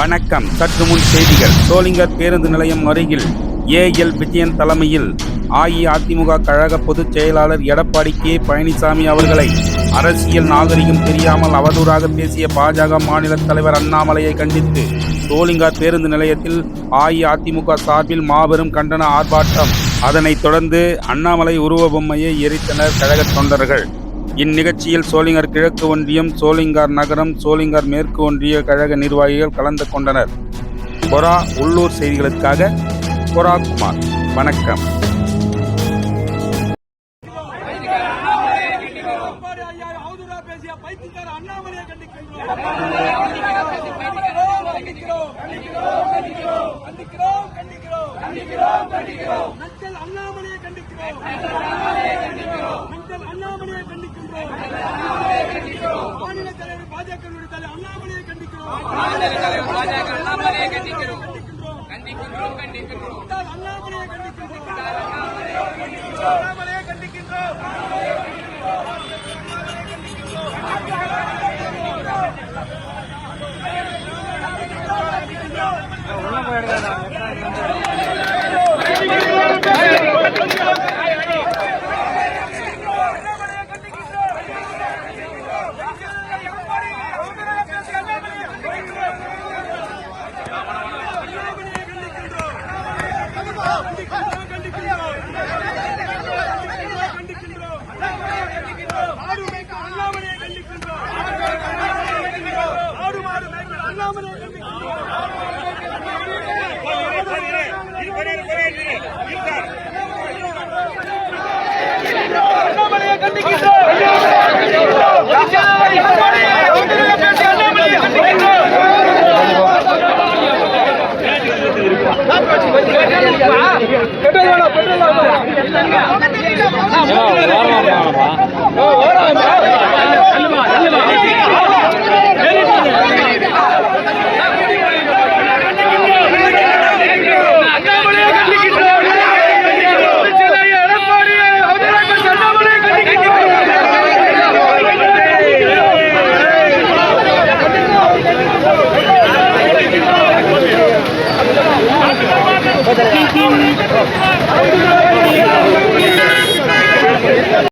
வணக்கம். சற்று முன் செய்திகள். சோளிங்கர் பேருந்து நிலையம் அருகில் ஏஎல் விஜயன் தலைமையில் அஇஅதிமுக கழக பொதுச் செயலாளர் எடப்பாடி கே பழனிசாமி அவர்களை அரசியல் நாகரிகம் தெரியாமல் அவதூறாக பேசிய பாஜக மாநில தலைவர் அண்ணாமலையை கண்டித்து சோளிங்கர் பேருந்து நிலையத்தில் அஇஅதிமுக சார்பில் மாபெரும் கண்டன ஆர்ப்பாட்டம். அதனைத் தொடர்ந்து அண்ணாமலை உருவ பொம்மையை எரித்தனர் கழக தொண்டர்கள். இந்நிகழ்ச்சியில் சோளிங்கர் கிழக்கு ஒன்றியம், சோளிங்கர் நகரம், சோளிங்கர் மேற்கு ஒன்றிய கழக நிர்வாகிகள் கலந்து கொண்டனர். கொரா உள்ளூர் செய்திகளுக்காக கொரா குமார். வணக்கம். மாநில தலைவர் பாஜகவினுடைய தலைவர் அண்ணாமலையை கண்டிக்கிறோம். அண்ணாமலையை கண்டிக்கிறோம். பெட்ரோல்